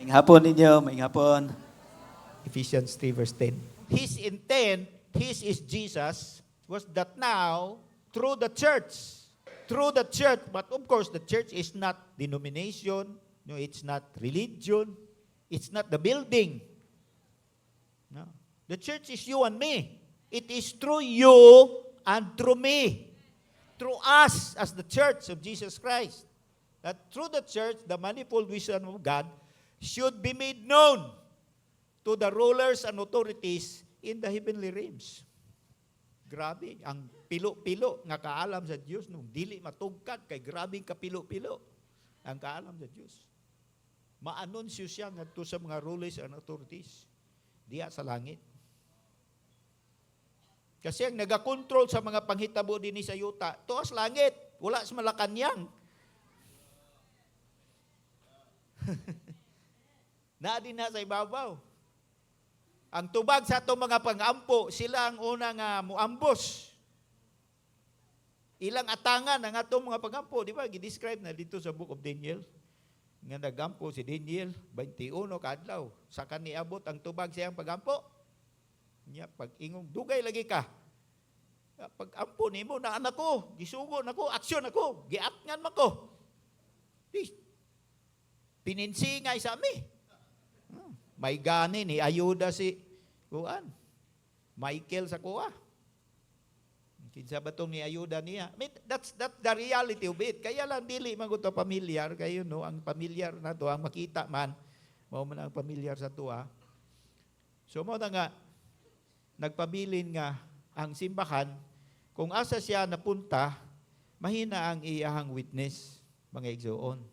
Maing hapon ninyo, maing hapon. Ephesians 3 verse 10. His intent, his is Jesus, was that now, through the church, but of course the church is not denomination, no, it's not religion, it's not the building. No. The church is you and me. It is through you and through me. Through us as the church of Jesus Christ. That through the church, the manifold wisdom of God should be made known to the rulers and authorities in the heavenly realms. Grabe, ang pilo-pilo nga kaalam sa Diyos nung dili matugkad kay grabing kapilo-pilo ang kaalam sa Diyos. Ma-anunsyo siya ngadto sa mga rulers and authorities diya sa langit. Kasi ang nagakontrol sa mga panghitabo dinhi sa yuta, tuas langit, wala sa Malacañang. Naadi na sa ibabaw. Ang tubag sa itong mga pangampo, sila ang una nga muambos. Ilang atangan ang atong mga pangampo, di ba? Gidescribe na dito sa Book of Daniel. Nga nagampo si Daniel, 21 kadlaw. Sa kaniabot ang tubag siyang pagampo. Nya pag ingong dugay lagi ka. Pag ampo nimo na anak ko, gisugo nako, aksyon ako, giatngan man ko. Pininsingay sa ami. May gani ni ayuda si kuan. Michael sa kuha. Kinsa ba tong ni ayuda niya? I mean, that's the reality of it. Kaya lang dili man to pamilyar kayo no, ang pamilyar na to ang makita man mao man ang pamilyar sa tuwa. So mo na nga nagpabilin nga ang simbahan, kung asa siya napunta, mahina ang iyahang witness, mga igsoon.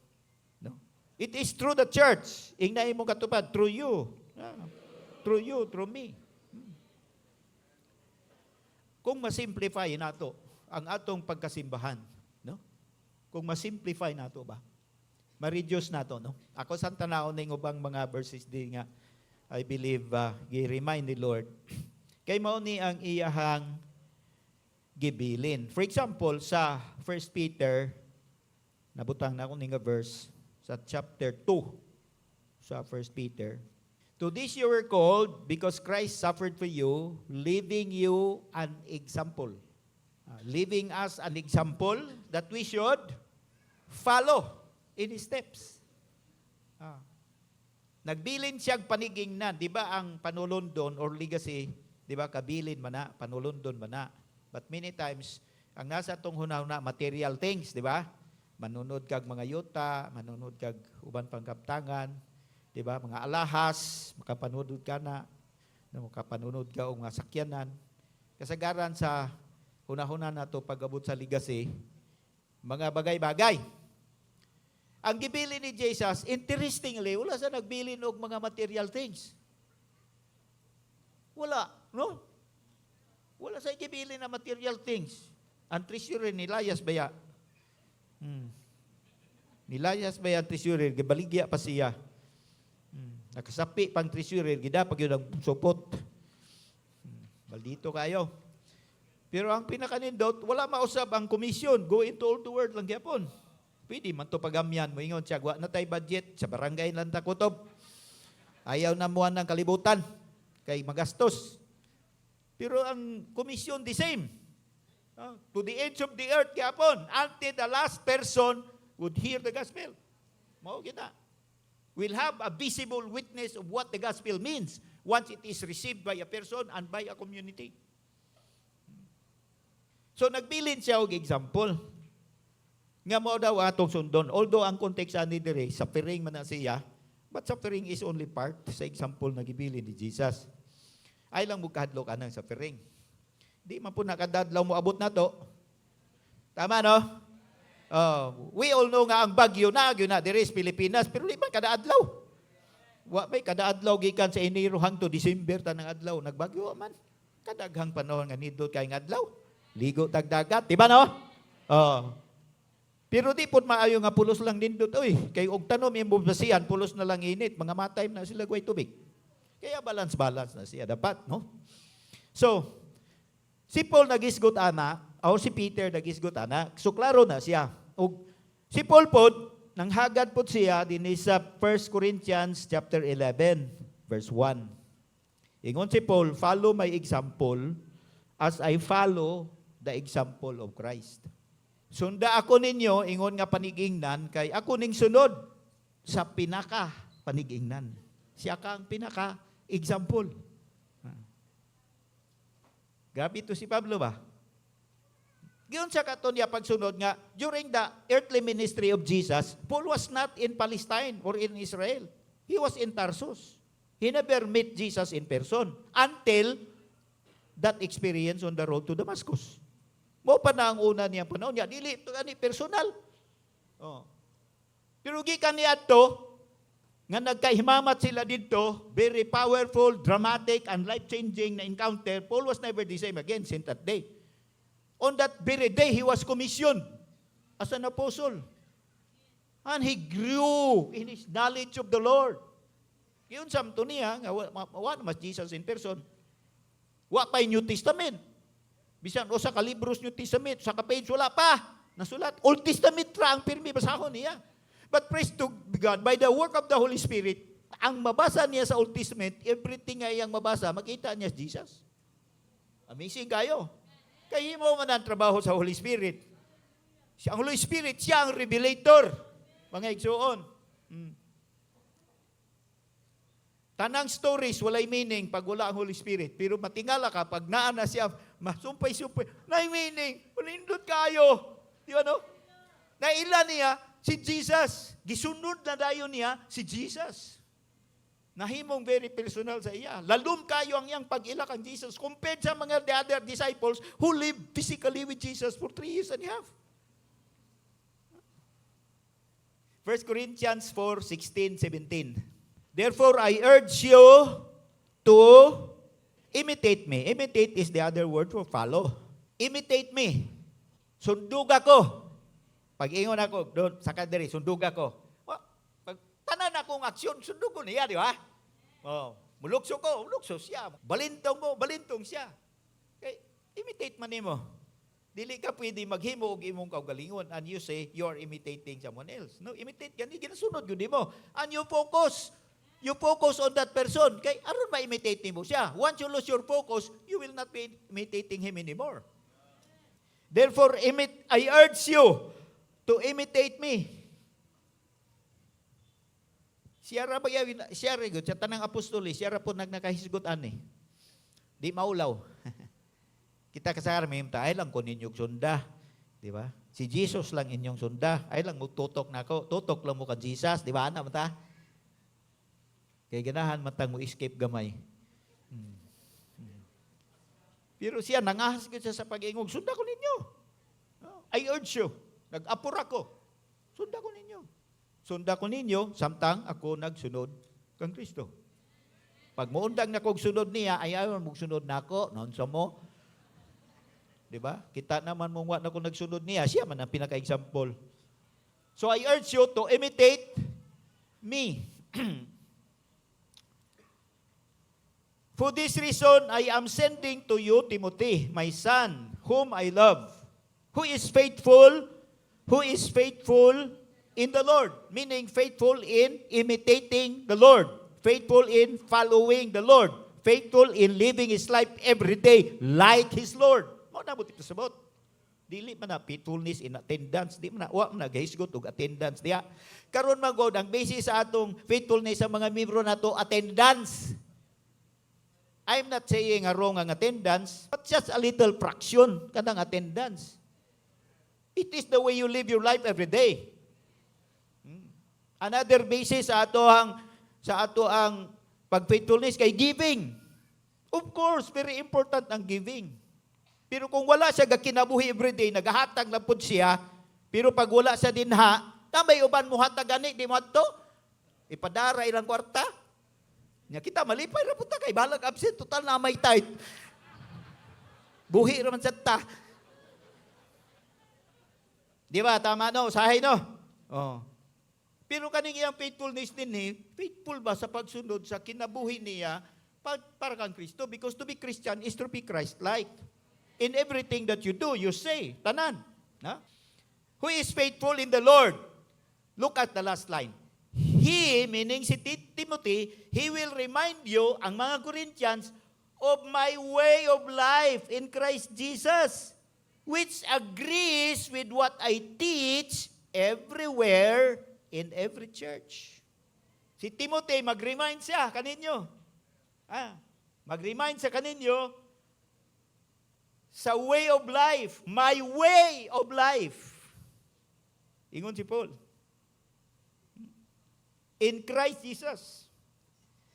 No? It is through the church. Ingnain mo katupad, through you. Through you, through me. Kung masimplify nato ang atong pagkasimbahan, no? Kung masimplify nato ba? Ma-reduce nato, no? Ako sa tanaw ning ubang mga verses di nga I believe gi-remind ni Lord kay mao ni ang iyahang gibilin. For example, sa 1 Peter, nabutang na ako nga verse, sa chapter 2, sa 1 Peter. To this you were called, because Christ suffered for you, leaving you an example. Leaving us an example that we should follow in His steps. Nagbilin siyang paniging na, di ba ang panulundon or legacy, di ba, kabilin man na, panulundon man na. But many times, ang nasa itong hunahuna, material things, di ba? Manunod kag mga yuta, manunod kag uban pang kaptangan, di ba? Mga alahas, makapanunod ka na, makapanunod ka o mga sakyanan. Kasagaran sa hunahuna na ito, pag-abot sa legacy, mga bagay-bagay. Ang gibili ni Jesus, interestingly, wala sa nagbili og mga material things. Wala, no? Wala sa gibili na material things. Ang treasurer ni Elias baya. Ni Elias baya ang treasurer, gibaligya pa siya. Nakasapi pang treasurer, gidapag yun ang supot. Maldito kayo. Pero ang pinakanindot, wala mausab ang komisyon. Go into all the world lang gyapon. Pwede man to pagamyan mo ingon siya, wa na tay budget sa barangay lang ta kutob. Ayaw na muan ng kalibutan kay magastos. Pero ang komisyon the same. To the ends of the earth gyapon until the last person would hear the gospel. Mao kita. We'll have a visible witness of what the gospel means once it is received by a person and by a community. So nagbilin siya og example. Nga mo daw atong sundon. Although ang context ani dire, suffering man na siya, but suffering is only part sa example na gibilin ni Jesus. Ay lang mo kahadlo ka ng suffering. Di man po nakadadlaw mo abot na to. Tama, no? We all know nga ang bagyo na dire sa Pilipinas, pero di man kada adlaw. Wa may kada adlaw gikan sa Enero hangtod December tanang adlaw nagbagyo man. Kadaghang panahon nga nindot kay adlaw. Ligo tag dagat, di ba no? Pero di po maayo nga pulos lang nindot oy. Kay og tanom imong basihan pulos na lang init, mga matay na sila guay tubig. Kaya balance na siya dapat, no? So, si Paul nagisgot ana, o si Peter nagisgot ana, so klaro na siya. Og si Paul pod nanghagad po siya din sa 1 Corinthians chapter 11, verse 1. Ingon si Paul, follow my example as I follow the example of Christ. Sunda ako ninyo, ingon nga panigingnan, kay ako ning sunod sa pinaka panigingnan. Siya ka ang pinaka example. Grabe ito si Pablo ba? Giyon sa katon niya pagsunod nga, during the earthly ministry of Jesus, Paul was not in Palestine or in Israel. He was in Tarsus. He never met Jesus in person until that experience on the road to Damascus. Mo pa na ang una niyang panahon niya, dili ito ani personal. Oh. Pero gikan niya to, nga nagkahimamat sila dito, very powerful, dramatic, and life-changing na encounter. Paul was never the same again since that day. On that very day, he was commissioned as an apostle. And he grew in his knowledge of the Lord. Yun samto niya, nga wa mas Jesus in person. Wa pa yung New Testament. Bisan o sa kalibros New Testament, sa kapage wala pa. Nasulat, Old Testament ra ang pirmi basahon niya. But praise to God, by the work of the Holy Spirit, ang mabasa niya sa Old Testament, everything nga iyang mabasa, makita niya Jesus. Amazing kayo. Kaya mo man ang trabaho sa Holy Spirit. Ang Holy Spirit, siya ang revelator. Mga igsuon. Tanang stories, walay meaning pag wala ang Holy Spirit. Pero matingala ka, pag naan na siya, masumpay-sumpay, na meaning, malindot kayo. Di ba no? Naila niya, si Jesus. Gisunod na dayon niya, si Jesus. Nahimong very personal sa iya. Lalum kayo ang iyang pag-ila kang Jesus compared sa mga the other disciples who lived physically with Jesus for 3 years and a half. 1 Corinthians 4:16, 17. Therefore, I urge you to imitate me. Imitate is the other word for follow. Imitate me. Sundug ako. Pag-ingon ako, doon, sa kadiri, sundug ako. Tanan akong aksyon, sundog ko niya, di ba? Oh, mulukso ko, mulukso siya. Balintong mo, balintong siya. Okay, imitate man nimo. Dili ka pwede maghimo og imong kaugalingon and you say you're imitating someone else. No, imitate gani ginasunod gyud nimo. And you focus on that person. Kay aron ma-imitate nimo siya. Once you lose your focus, you will not be imitating him anymore. Therefore, I urge you to imitate me. Siya ra ba siya ra gud sa tanang apostoli, siya ra po nagnakahisgot ani. Di maulaw. Kita kasar may ta ay lang ko ninyong sunda, di ba? Si Jesus lang inyong sunda, ay lang mo tutok nako, tutok lang mo ka Jesus, di ba ana mata? Kay ganahan matang mo escape gamay. Pero siya nangahas gud sa pag-ingog, sunda ko ninyo. I urge you, nag-apura ko. Sunda ko ninyo. Sunda ko ninyo, samtang ako nagsunod kang Kristo. Pag muundang na kong sunod niya, ayaw mo sunod na ako, noon sa mo. Diba? Kita naman mong wa na kung nagsunod niya, siya man ang pinaka-example. So I urge you to imitate me. For this reason, I am sending to you Timothy, my son, whom I love, who is faithful in the Lord, meaning faithful in imitating the Lord, faithful in following the Lord, faithful in living his life every day like his Lord. Mao na buti pasabot. Dili man na faithfulness in attendance, di man na wa man gahisgot og attendance diha. Karon man god ang basis sa atong faithfulness sa mga miyembro nato attendance. I'm not saying nga wrong ang attendance, but just a little fraction kanang attendance. It is the way you live your life every day. Another basis sa ato ang pag-faithfulness kay giving. Of course, very important ang giving. Pero kung wala siya gakinabuhi everyday, nagahatag lang pud siya, pero pag wala siya dinha, tamay uban mo hatag gani, di mo ato, ipadara ilang kwarta. Nya kita malipay ra pud ta kay balag absent, total na may tight. Buhi ra man sa ta. Di ba? Tama no? Sahay no? Oh. Pero kaning iyang faithfulness din faithful ba sa pagsunod sa kinabuhi niya para kang Kristo? Because to be Christian is to be Christ-like. In everything that you do, you say, tanan. Ha? Who is faithful in the Lord? Look at the last line. He, meaning si Timothy, he will remind you, ang mga Corinthians, of my way of life in Christ Jesus, which agrees with what I teach everywhere in every church. Si Timothy, mag-remind siya kaninyo. Mag-remind siya kaninyo sa way of life, my way of life. Ingon si Paul. In Christ Jesus,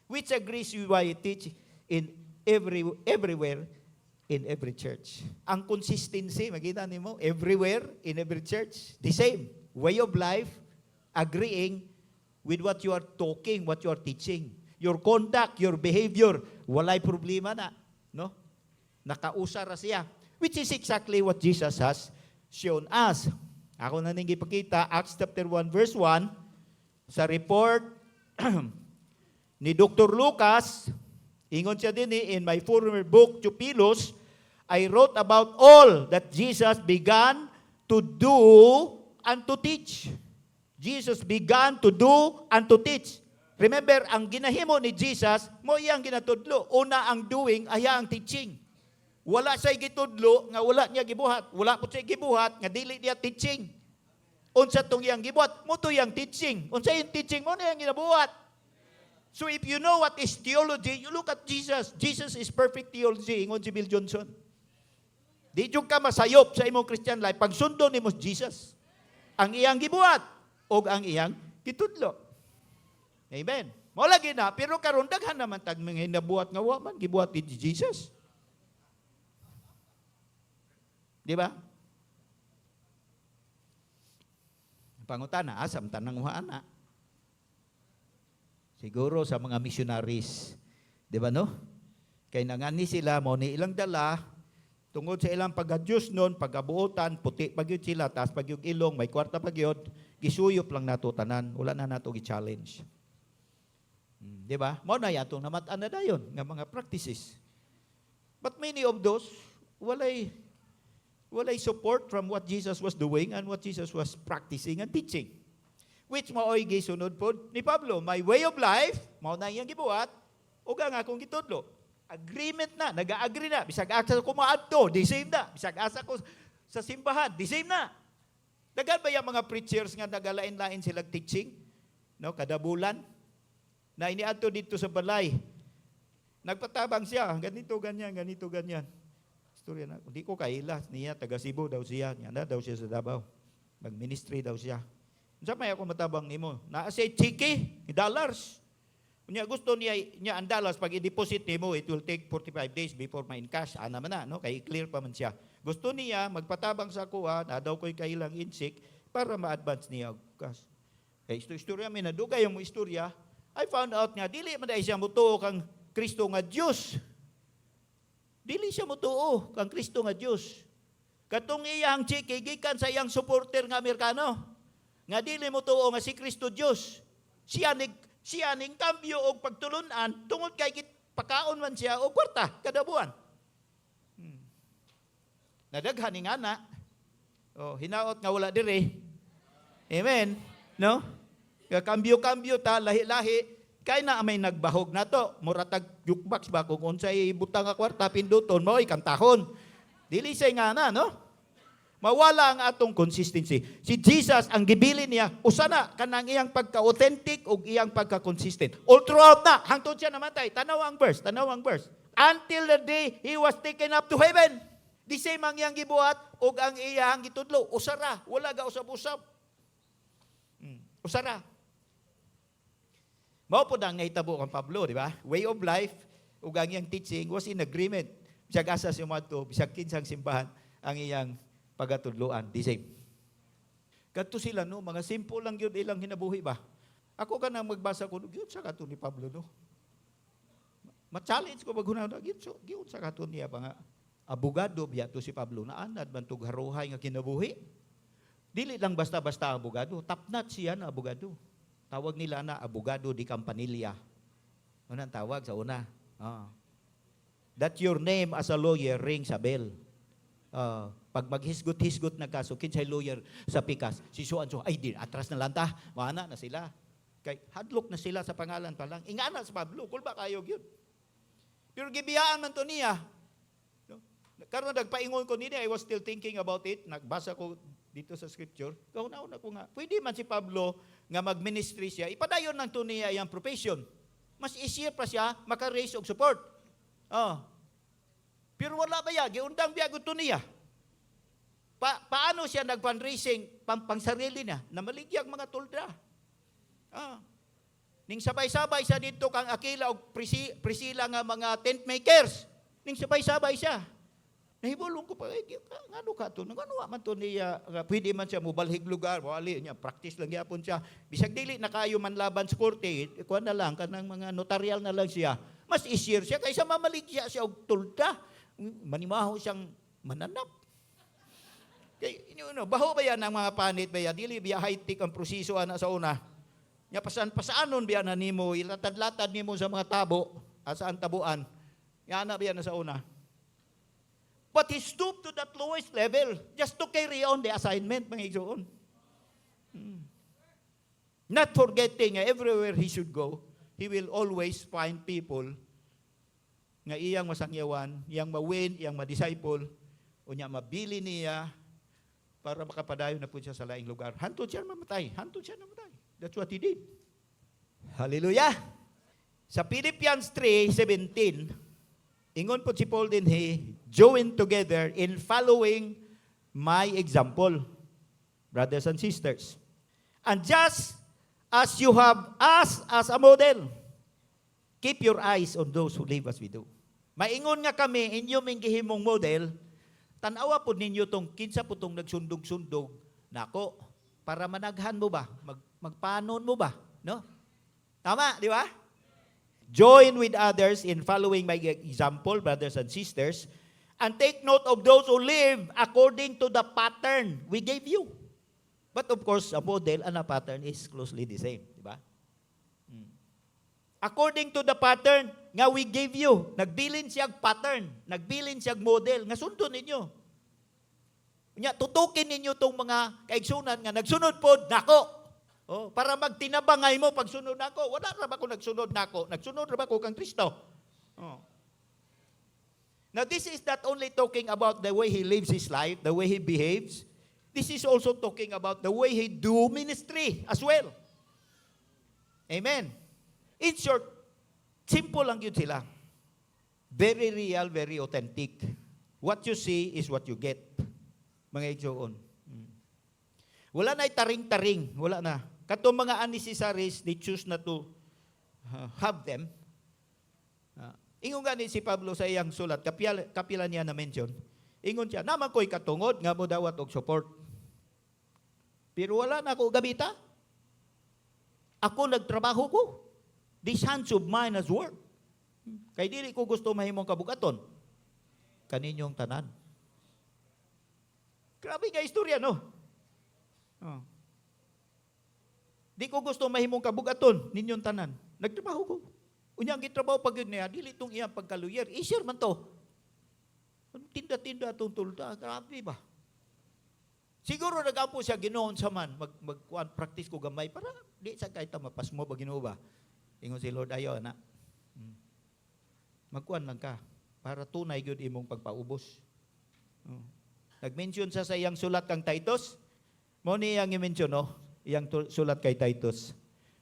which agrees with what I teach in everywhere in every church. Ang consistency, makita niyo mo, everywhere in every church, the same way of life, agreeing with what you are talking, what you are teaching. Your conduct, your behavior, walay problema na, no? Nakausa ra siya, which is exactly what Jesus has shown us. Ako na nang ipakita, Acts chapter 1 verse 1, sa report ni Dr. Lucas, ingon siya din in my former book, Theophilus, I wrote about all that Jesus began to do and to teach. Jesus began to do and to teach. Remember, ang ginahimo ni Jesus, mo iyang ginatudlo. Una ang doing, aya ang teaching. Wala siya'y gitudlo, nga wala niya gibuhat. Wala po siya'y gibuhat, nga dili niya teaching. Unsa tong iyang gibuhat, mo to iyang teaching. Unsa yung teaching mo na iyang ginabuhat. So if you know what is theology, you look at Jesus. Jesus is perfect theology, ingon si Bill Johnson. Di jud ka masayop sa imong Christian life pag sundo nimo Jesus. Ang iyang gibuhat o ang iyang gitudlo. Amen. Mao lagi na, pero karon daghan naman tag mga hinabuhat nga wa man gibuhat ni Jesus. Di ba? Pangutana, asam tanang ana. Siguro sa mga missionaries, di ba no? Kay nangani sila, mo ni ilang dala, tungod sa ilang pag-adyos nun, pag-abuotan, puti pagyud sila, taas pagyud ilong, may kwarta pagyud, gisuyop lang nato tanan, wala na nato gi-challenge. Di ba? Mo na yatong namatan na dayon, nga mga practices. But many of those, walay support from what Jesus was doing and what Jesus was practicing and teaching. Which mao'y gisunod po ni Pablo. My way of life, mao na iyang gibuhat, o nga akong gitudlo. Agreement na, nag-agree na. Bisag asa ko maadto, the same na. Bisag asa ko sa simbahan, the same na. Dagan ba yung mga preachers nga nagalain-lain silang teaching? No, kada bulan. Na iniadto dito sa balay. Nagpatabang siya, ganito, ganyan, ganito, ganyan. Istorya na, hindi ko kaila niya, taga Cebu daw siya, niya daw siya sa Davao. Mag-ministry daw siya. Sa may ako matabang nimo, naa say chiki, dollars. Unya gusto niya ang dollars pag i-deposit nimo, it will take 45 days before ma in cash. Ana man na, no? Kay clear pa man siya. Gusto niya magpatabang sa kuha, na daw ko'y kailang insik para ma-advance niya cash. Kay istorya mi na dugay yung istorya. I found out nga dili man dai siya mutuo kang Kristo nga Dios. Dili siya mutuo kang Kristo nga Dios. Katong iyang chiki gikan sa iyang supporter nga Amerikano. Nga dili mutuo nga si Kristo Dios. Siya ning kambyo og pagtulunan tungod kay pakaon man siya og kwarta kada buwan. Nadaghan ning ana. Oh, hinaot nga wala dire. Amen. No? Kambyo-kambyo ta lahi-lahi. Kay na may nagbahog na to, muratag jukebox ba kung unsay butang nga kwarta pinduton mo kantahon. Dili say nga na, no? Mawala ang atong consistency. Si Jesus ang gibilin niya, usa na kanang iyang pagka-authentic ug iyang pagka-consistent. All throughout na hangtod siya namatay. Tanaw ang verse. Until the day he was taken up to heaven. Di same ang iyang gibuhat ug ang iyang gitudlo. Usara, wala ga usab-usab. Usara. Mao po ang nahitabo kang Pablo, di ba? Way of life, ug ang iyang teaching was in agreement. Bisag asa si Umadto, bisag kinsang simbahan, ang iyang pagatudloan. The same. Kadto sila, no? Mga simple lang yun ilang hinabuhi ba? Ako ka nang magbasa ko, yun sa kato ni Pablo, no? Ma-challenge ko maghuna, yun sa kato niya pa nga. Abogado, biya to si Pablo, naanad man tog haruhay nga kinabuhi. Dili lang basta-basta abogado, top-notch siya na abogado. Tawag nila na abogado di Campanilla. Ano ang tawag sa una? That your name as a lawyer rings a bell. Pag maghisgot-hisgot na kaso, kinsay lawyer sa pikas, si so ay di, atras na lang ta, mana na sila. Kay hadlok na sila sa pangalan pa lang. Ingana sa Pablo, kung ba kayo yun? Pero gibiyaan man to niya. No? Karon nagpaingon ko niya, I was still thinking about it. Nagbasa ko dito sa scripture. Kauna-una ko nga, pwede man si Pablo nga mag-ministry siya, ipadayon lang to niya yung profession. Mas easier pa siya maka-raise og support. Oh. Pero wala ba ya? Giundang biyago to niya. Paano siya nag-fundraising pang sarili niya? Namaligyag mga tulda. Ning sabay-sabay siya dito kang Aquila o Priscilla nga mga tent makers. Ning sabay-sabay siya. Nahibulong ko pa, ngano ka to? Ngano man to niya, pwede man siya mubalhig lugar, wali niya, practice lang yapon siya. Bisag dili na kayo man laban sa korte, kuha na lang, kanang mga notarial na lang siya. Mas easier siya, kaysa mamaligya siya og tulda. Manimaho siyang mananap. Kay baho ba yan ang mga panit ba yan? Dili biya high-tech ang proseso ana sa una. Nya pasaanon biya na nimo ilatad-latad nimo sa mga tabo at saan tabuan. Yan na biya na sa una. But he stooped to that lowest level just to carry on the assignment, mga igsoon. Not forgetting everywhere he should go, he will always find people nga iyang masangyawan, iyang mawin, iyang madisciple, o niya mabili niya para makapadayon na po siya sa laing lugar. Hantod siya mamatay. That's what he did. Hallelujah! Sa Philippians 3:17, ingon po si Paul din, he join together in following my example, brothers and sisters. And just as you have us as a model, keep your eyes on those who live as we do. Maingon nga kami, inyo ming gihimong model, tanawa po ninyo tong kinsa po tong nagsundog-sundog nako para managhan mo ba? Magpanon mo ba? No? Tama, di ba? Join with others in following my example, brothers and sisters, and take note of those who live according to the pattern we gave you. But of course, a model and a pattern is closely the same, di ba? According to the pattern nga we gave you, nagbilin siyag pattern, nagbilin siyag model, nga sundon ninyo. Nya tutukin ninyo tong mga kaigsunan nga nagsunod pod nako. Para magtinabangay mo pagsunod nako. Wala ra ba ko nagsunod nako? Nagsunod ra ba ko kang Kristo? Now this is not only talking about the way he lives his life, the way he behaves. This is also talking about the way he do ministry as well. Amen. In short, simple lang yun sila. Very real, very authentic. What you see is what you get. Mga igsoon. Wala na taring-taring. Wala na. Katong mga unnecessaries, they choose not to have them. Ingon nga ni si Pablo sa iyang sulat, kapila niya na mention, ingon siya, naman ko'y katungod, nga mo dawat og support. Pero wala na ako gabita. Ako nagtrabaho ko. These hands of mine has worked. Kay dili ko gusto mahimong kabugaton. Kaninyong tanan. Grabe nga istorya, no? Di ko gusto mahimong kabugaton, ninyong tanan. Nagtrabaho ko. Unyang gitrabaho pag yun niya, dili itong iyang pagkaluyer. Easier man to. Tinda-tinda itong tulda. Grabe ba? Siguro nag-ampo siya ginoon sa man. Mag-practice ko gamay para di sa kahit mapas mo ba ginoo ba? Ingon si Lord, ayaw na. Magkuhan lang ka para tunay yun imong pagpaubos. Nag-mention sa iyang sulat kang Titus. Mo ni iyang i-mention, no? Iyang sulat kay Titus.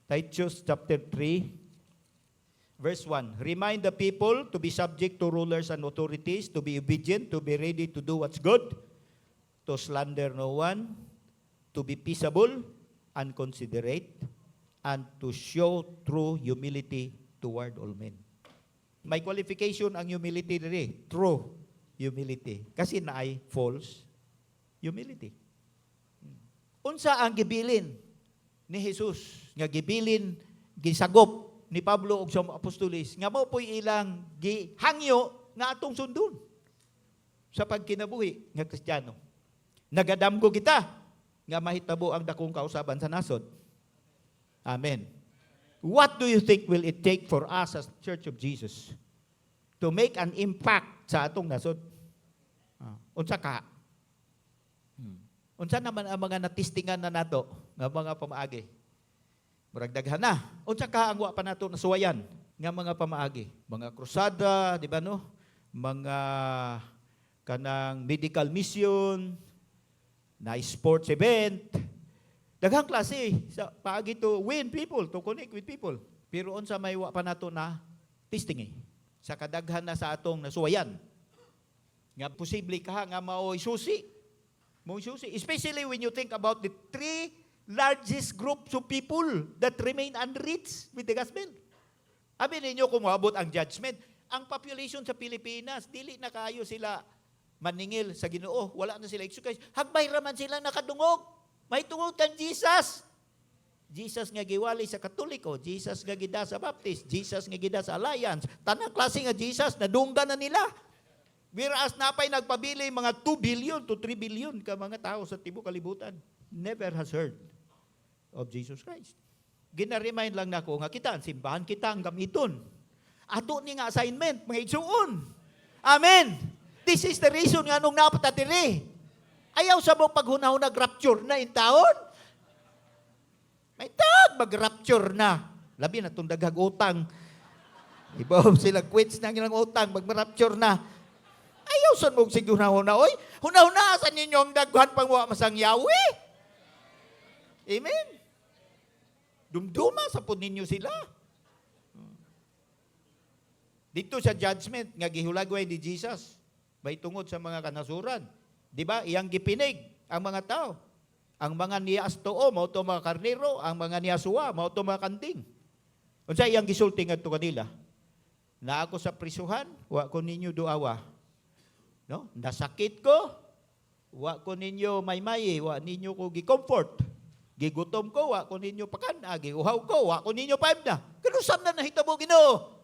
Titus chapter 3, verse 1. Remind the people to be subject to rulers and authorities, to be obedient, to be ready to do what's good, to slander no one, to be peaceable and considerate, and to show true humility toward all men. May qualification ang humility diri, true humility. Kasi naay false humility. Unsa ang gibilin ni Jesus nga gibilin gisagop ni Pablo ug sa apostoles nga mao po'y ilang gihangyo nga atong sundon sa pagkinabuhi nga Kristiyano. Nagadamgo kita nga mahitabo ang dakong kausaban sa nasod. Amen. What do you think will it take for us as Church of Jesus to make an impact sa atong nasod? Unsa ka? Unsa naman ang mga natistingan na nato nga mga pamaagi? Murag daghan na. Unsa ka ang wa pa nato nasuwayan nga mga pamaagi? Mga krusada, di ba no? Mga kanang medical mission, na sports event. Daghang klase sa paagi to win people, to connect with people. Pero unsa may wa pa nato na testing sa kadaghan na sa atong nasuwayan. Nga posible ka nga mao'y susi. Especially when you think about the three largest groups of people that remain unreached with the gospel. Abi ninyo kung maabot ang judgment, ang population sa Pilipinas, dili na kayo sila maningil sa Ginoo, wala na sila exercise. Hagbay raman sila nakadungog. May tungod kang Jesus. Jesus nga giwali sa Katoliko, Jesus nga gida sa Baptist, Jesus nga gida sa Alliance. Tanang klase nga Jesus, nadungga na nila. Whereas napay nagpabili mga 2 billion to 3 billion ka mga tao sa tibuok kalibutan. Never has heard of Jesus Christ. Gina-remind lang nako nga kita, ang simbahan kita ang gamiton. Ato ni nga assignment, mga igsuon. Amen. This is the reason nga nung napatatiri. Ayaw sa mong paghunahon nag-rapture na in taon. May tag mag-rapture na. Labi na itong daghag utang. Iba sila quits na ang utang, mag-rapture na. Ayaw sa mong sige hunahon na, oy. Hunahon na sa ninyong daghan pang wa masang Yahweh. Amen. Dumduma sa po ninyo sila. Dito sa judgment, nga gihulagway ni Jesus, may tungod sa mga kanasuran. Di ba? Iyang gipinig ang mga tao. Ang mga niyastoo, mao to mga karnero, ang mga niyasuwa, mao to mga kanding. Unsa iyang gisulti ngadto kanila? Na ako sa prisuhan, wa ko ninyo duawa. No? Nasakit ko, wa ko ninyo maymay, wa ninyo ko gi-comfort. Gigutom ko, wa ko ninyo pakana, giuhaw ko, wa ko ninyo paimna. Kanusam na nahitabo Ginoo.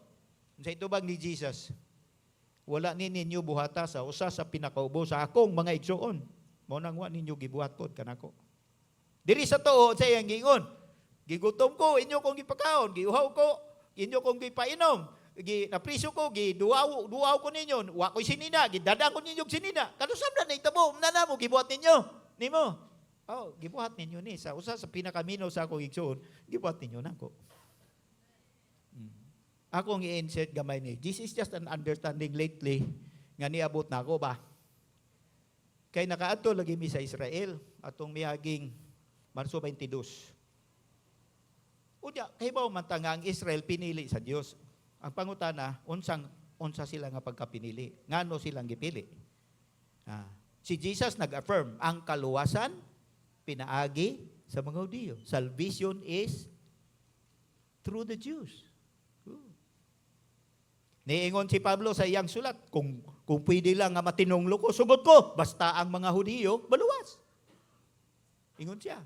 Sa ito bang ni Jesus? Wala ni ninyo buhata sa usa sa pinakaubo sa akong mga igsuon. Mao nang wa ninyo gibuhat pod kanako. Diri sa tuo sa iyang giingon. Gigutom ko, inyo kong gipakaon, giuhaw ko, inyo kong gipainom. Napriso ko, duaw ko ninyo, wa ko'y sinina, gidadang ko ninyo sinina. Kanusam na nahitabo, nana mo, gibuhat ninyo. Nimo. Oh, gibuhat ninyo ni sa usa sa pinakamino sa akong igsuon, gibuhat ninyo nako. Akong i-insert gamay ni. This is just an understanding lately nga niabot na ako ba. Kay nakaadto lagi mi sa Israel atong mihaging Marso 22. Unya kay mao man ta nga ang Israel pinili sa Dios. Ang pangutana unsa sila nga pagkapinili? Ngano silang gipili? Si Jesus nag-affirm ang kaluwasan pinaagi sa mga Hudiyo. Salvation is through the Jews. Niingon si Pablo sa iyang sulat, kung pwede lang nga matinonglo ko, sugot ko, basta ang mga Hudiyo, maluwas. Ingon siya.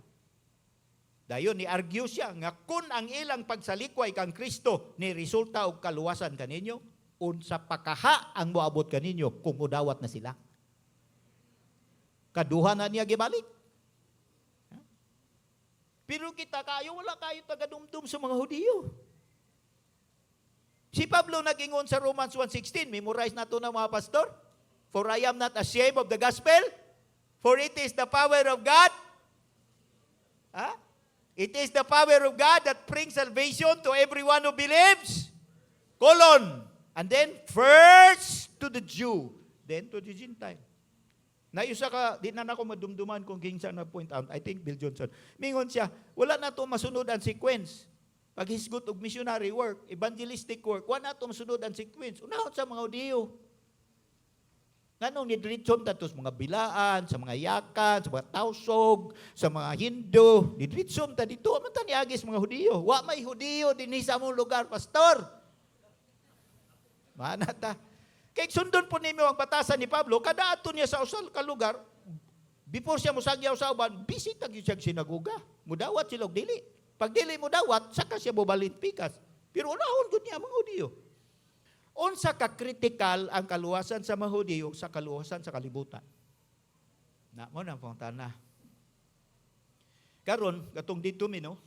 Dayon, ni-argue siya, nga kung ang ilang pagsalikway kang Kristo, ni resulta og kaluwasan kaninyo, unsa pakaha ang moabot kaninyo kung mudawat na sila. Kaduha na niya gibalik. Pero kita kayo, wala kayo tagadumdum sa mga Hudiyo. Si Pablo nag-ingon sa Romans 1:16, memorize na ito na mga pastor. For I am not ashamed of the gospel, for it is the power of God. It is the power of God that brings salvation to everyone who believes. And then, first to the Jew, then to the Gentile. Nayusa ka, di na ako madumduman kung ginsa na point out. I think Bill Johnson. Mingon siya, wala na ito masunod ang sequence. Paghisgot og missionary work, evangelistic work, wala na ito masunod ang sequence. Unahon sa mga Hudiyo. Nganong nidritson ta sa mga bilaan, sa mga yakan, sa mga tausog, sa mga Hindu. Nidritson ta dito. Aman ta niagis mga Hudiyo. Wa may Hudiyo din sa mong lugar, pastor. Mana ta. Kaya sundon po ninyo ang batasan ni Pablo, kada ato niya sa usal ka lugar, before siya musagyaw sa uban, bisita siya sinaguga. Mudawat sila og dili. Pag dili mo dawat, saka siya bubalin pikas. Pero unahon gud niya mga Hudiyo. Unsa ka critical ang kaluwasan sa mga Hudiyo sa kaluwasan sa kalibutan. Na mo na pong tana. Karon katong dito mi no.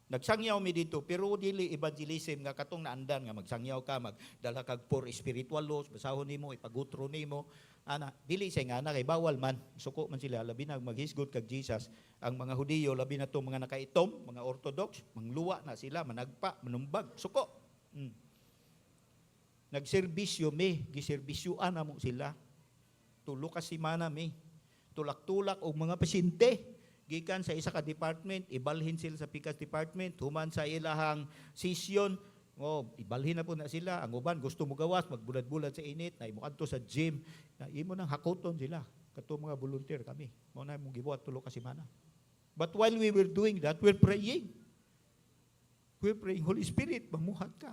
Nagsangyaw mi dito, pero dili evangelism nga katong naandan nga magsangyaw ka, magdala kag for spiritual laws, basahon nimo, ipagutro nimo. Ana, dili say nga na kay bawal man. Suko man sila labi na maghisgot kag Jesus. Ang mga Hudiyo labi na to mga nakaitom, mga Orthodox, mangluwa na sila, managpa, manumbag, suko. Nagserbisyo mi, giserbisyuan na mo sila. Tulo ka simana mi. Tulak-tulak og mga pasyente. Gikan sa isa ka department, ibalhin sila sa pikas department, human sa ilahang session, ibalhin na po na sila. Ang uban gusto mo gawas, magbulad-bulad sa init, na imo adto sa gym, na imo nang hakoton sila. Kato mga volunteer kami. Mo na mong gibuhat tulo ka semana. But while we were doing that, we're praying. We're praying, Holy Spirit, mamuhat ka.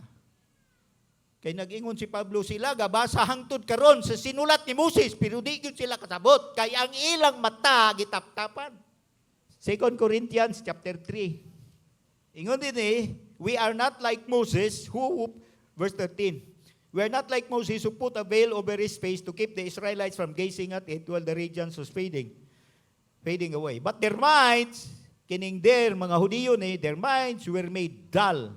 Kay nag-ingon si Pablo, sila gabasa hangtod karon sa sinulat ni Moses, pero di gyud sila kasabot. Kay ang ilang mata gitaptapan. 2 Corinthians chapter 3. Ingon din we are not like Moses verse 13, we are not like Moses who put a veil over his face to keep the Israelites from gazing at it while the radiance was fading away. But their minds, mga Hudiyo their minds were made dull.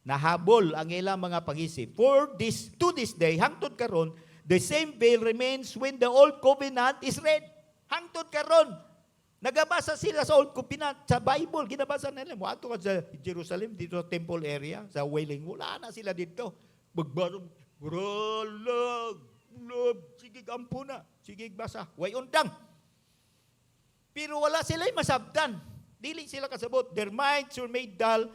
Nahabol ang ilang mga pag-isip. To this day, hangtod karon, the same veil remains when the old covenant is read. Hangtod karon, nagabasa sila sa Old Covenant, sa Bible, ginabasa nila. Muato ka sa Jerusalem, dito sa temple area, sa Wailing, wala na sila dito. Magbarong, sige gampo na, sige basa, way undang. Pero wala sila masabtan. Dili sila kasabot. Their minds were made dull.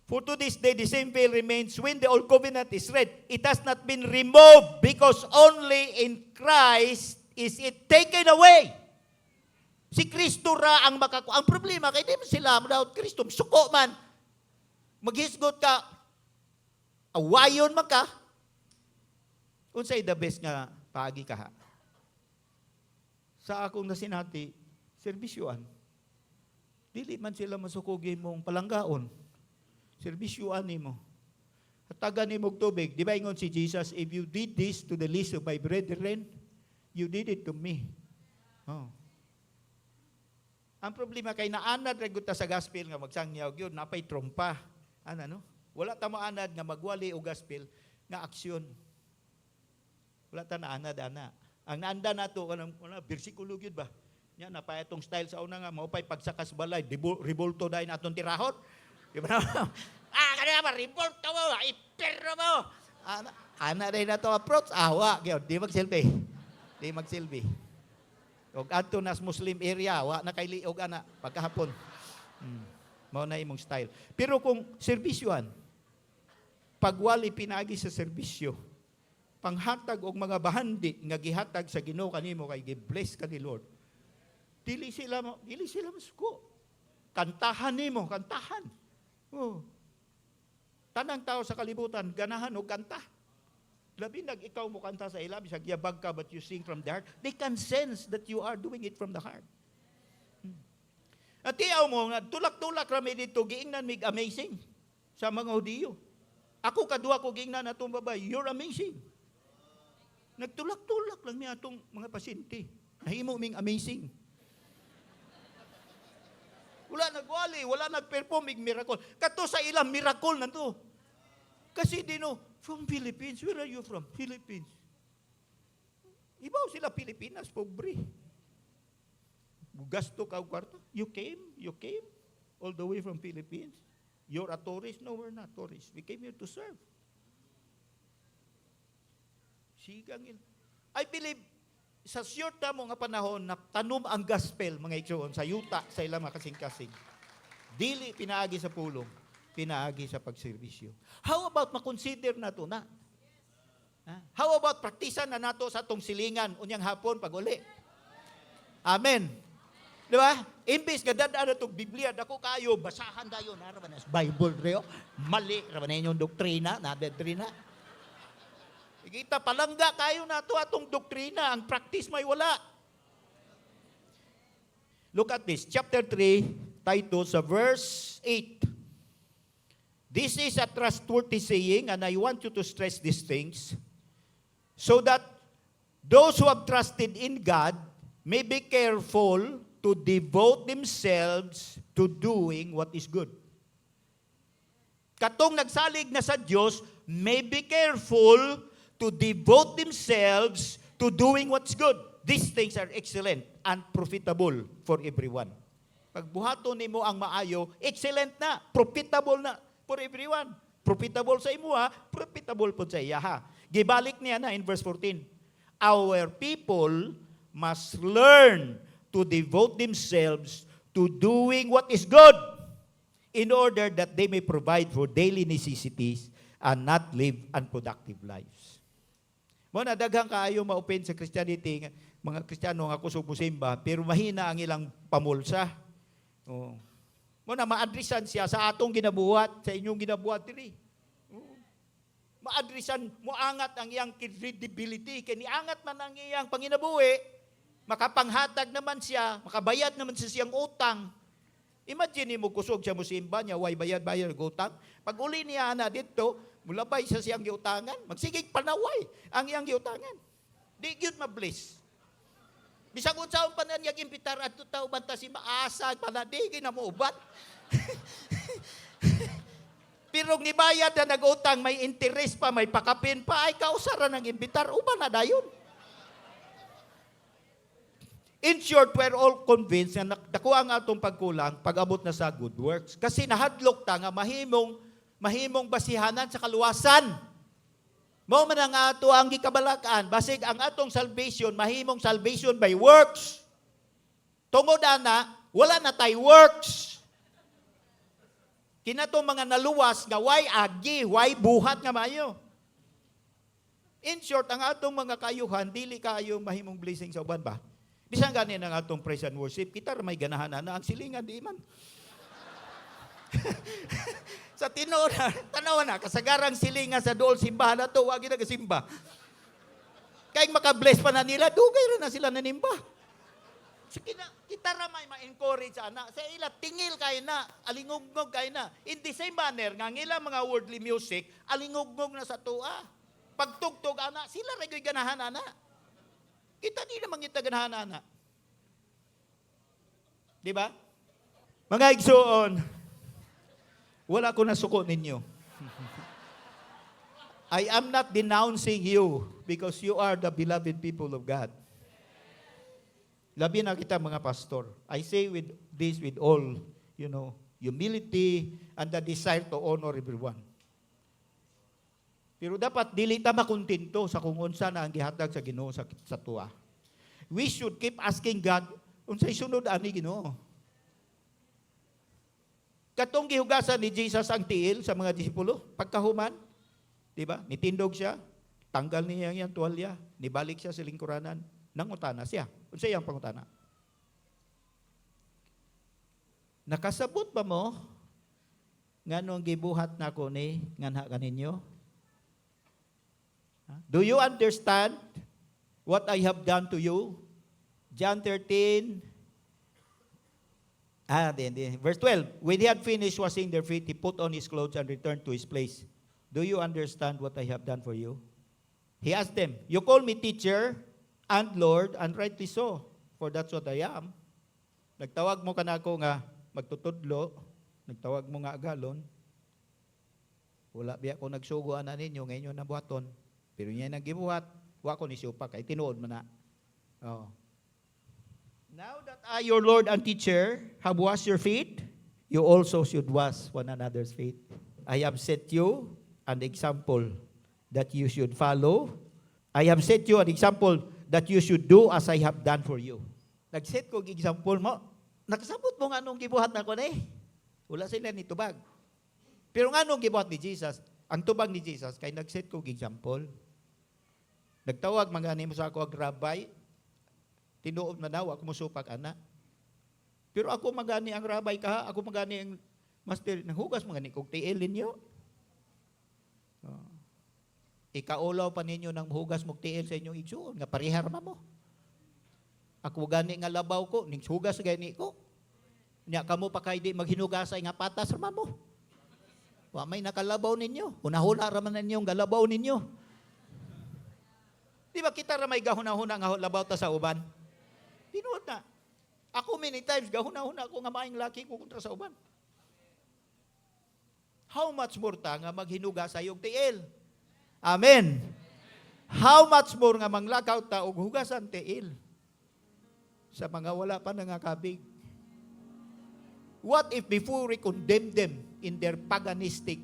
For to this day, the same veil remains when the Old Covenant is read. It has not been removed because only in Christ is it taken away. Si Kristo ra ang Ang problema, kay di mo sila without Kristo. Suko man. Maghisgot ka. Awayon man ka. Unsay the best nga paagi ka ha? Sa akong nasinati, serbisyuan. Dili man sila masukugi mong palanggaon. Serbisyuan nimo. Hatagan nimo og tubig. Di ba ingon si Jesus, if you did this to the least of my brethren, you did it to me. Oh. Ang problema kay naanad ra gyud ta sa gospel nga magsangyaw gyud napay trompa. No? Wala ta maanad nga magwali og gospel nga aksyon. Wala ta naanad ana. Ang naanda nato kanang bersikulo gyud ba? Nya napay atong style sa una nga mao pay pagsakas balay, revolto dai naton tirahon. Di ba? Kanina ba revolto mo, iperno mo. Ana dai nato approach awa gyud, di magsilbi. Og adto nas Muslim area, wa na kay liog ana pagkahapon. Mao na imong style. Pero kung serbisyoan, pagwali pinagi sa serbisyo, panghatag og mga bahandi nga gihatag sa Ginoo kanimo kay gi-bless ka ni Lord. Dili sila masuko. Kantahan nimo, kantahan. Tanang tao sa kalibutan ganahan og kanta. Labi ikaw mo kanta sa ila, bisag yabag ka but you sing from the heart. They can sense that you are doing it from the heart. At tiyaw mo, tulak-tulak rami dito, giingnan mig amazing sa mga Hudiyo. Ako kadua ko giingnan atong babay, you're amazing. Nagtulak-tulak lang niya atong mga pasyente. Nahimo ming amazing. Wala nagwali, wala nagperform mig miracle. Kato sa ilang miracle na to. Kasi from Philippines. Where are you from? Philippines. Ibaw sila Pilipinas, pobre. Gasto ka og kwarta. You came all the way from Philippines. You're a tourist? No, we're not tourists. We came here to serve. I believe, sa short na mga panahon, tanom ang gospel, mga igsoon, sa yuta, sa ilang mga kasing-kasing. Dili pinaagi sa pulong, pinaagi sa pagserbisyo. How about makonsider na ito na? How about praktisan na nato sa itong silingan, unyang hapon, pag uli? Amen. Di ba? Imbis nga dadaan na itong Biblia, dako kayo, basahan tayo, naraman na Bible reo, mali, raman na inyong doktrina, na-doktrina. Kita palangga kayo na ito atong doktrina, ang practice may wala. Look at this, chapter 3, Titus, sa verse 8. This is a trustworthy saying, and I want you to stress these things, so that those who have trusted in God may be careful to devote themselves to doing what is good. Katong nagsalig na sa Diyos, may be careful to devote themselves to doing what's good. These things are excellent and profitable for everyone. Pag buhaton nimo ang maayo, excellent na, profitable na for everyone. Profitable sa imo ha, profitable po sa iya ha. Gibalik niya na in verse 14. Our people must learn to devote themselves to doing what is good in order that they may provide for daily necessities and not live unproductive lives. Mo na daghang kaayo ma-open sa Christianity, mga Kristiyano nga kusog musimba, pero mahina ang ilang pamulsa. Oh. Mo na ma-addressan siya sa atong ginabuhat, sa inyong ginabuhat diri. Ma-addressan mo angat ang iyang credibility, kay niangat man ang iyang panginabuhi, makapanghatag naman siya, makabayad naman siya siyang utang. Imagine mo kusog siya musimba niya, way bayad-bayad ng utang. Pag uli niya na dito, mulabay sa siyang giutangan, magsigig panaway ang iyang giutangan. Di yun ma-bless. Bisag unsaon pa na niya impitar at tutaw banta si maasa, panadi, ginamuubat. Pero nibayad na nag-utang, may interest pa, may pakapin pa, ay kausaran ng impitar, uban na dayon. In short, we're all convinced na dako ang atong pagkulang pag-abot na sa good works. Kasi nahadlok ta nga mahimong basihanan sa kaluwasan. Mao man ang ato ang gikabalakan, basig ang atong salvation mahimong salvation by works. Tungod ana, wala na tay works. Kinatong mga naluwas nga why agi, why buhat nga maayo. In short, ang atong mga kayuhan dili kaayo mahimong blessing sa uban ba? Bisan ganin ang atong praise and worship, kita may ganahan na ang silingan di man. Sa tinuod na, tanaw na, kasagarang silingan sa dool simbahan na to, wag na kasimba. Kaya makabless pa na nila, dugay rin na sila nanimba. So, kita ramay ma-encourage ana, sa ila tingil kayo na, alingugnog kayo na. In the same manner, nga ngila mga worldly music, alingugnog na sa tua. Pagtugtog ana, sila rin ganahan ana. Kita di naman kita ganahan, anak. Di ba? Mga igsoon, wala ko nasuko ninyo. I am not denouncing you because you are the beloved people of God. Labi na kita mga pastor. I say with this with all, humility and the desire to honor everyone. Pero dapat dili ta makontento sa kung unsa na ang gihatag sa Ginoo sa tuwa. We should keep asking God, unsay sunod ani Ginoo? Katong gihugasan ni Jesus ang tiil sa mga disipulo, pagkahuman, di ba? Nitindog siya, tanggal niya ang tuwalya, nibalik siya sa lingkuranan, nangutana siya. Unsay ang pangutana? Nakasabot ba mo nganong gibuhat nako ni nganha kaninyo? Do you understand what I have done to you? John 13, verse 12. When he had finished washing their feet, he put on his clothes and returned to his place. Do you understand what I have done for you? He asked them, you call me teacher and Lord, and rightly so, for that's what I am. Nagtawag mo kanako nga magtutudlo, nagtawag mo nga agalon, wala biya ko nagsuguan na ninyo, ngayon na buhaton. Pero niya naggibuhat, wa ko ni siupa kay tinuod man na. Oh. Now that I, your Lord and teacher, have washed your feet, you also should wash one another's feet. I have set you an example that you should follow. I have set you an example that you should do as I have done for you. Nag-set ko example mo. Nakasabot mo nga anong gibuhat na ko na eh. Wala sila ni tubag. Pero nga anong gibuhat ni Jesus? Ang tubag ni Jesus, kay nag-set ko example. Nagtawag mga mo sa ako ag rabbi, tinuod na daw, ako musupak ana. Pero ako magani ang rabbi ka, ako magani ang master, nanghugas mga ni kong tiil ninyo. Ikaulaw pa ninyo ng hugas mong tiil sa inyong igsuon, nga parihar mo. Ako gani nga labaw ko, ning hugas gani ko. Nya kamo pa kay di maghinugasay nga patas ra mo. Wa may nakalabaw ninyo, hunahuna ra man ninyo ang galabaw ninyo. Di ba kita ramay gahuna-huna nga labaw ta sa uban? Tinuod na. Ako many times gahuna-huna ako nga maayong laki ko kontra sa uban. how much more ta nga maghinuga sa iyong tiil? Amen. How much more nga manglakaw ta og hugasan tiil sa mga wala pa nangakabig? What if before we condemn them in their paganistic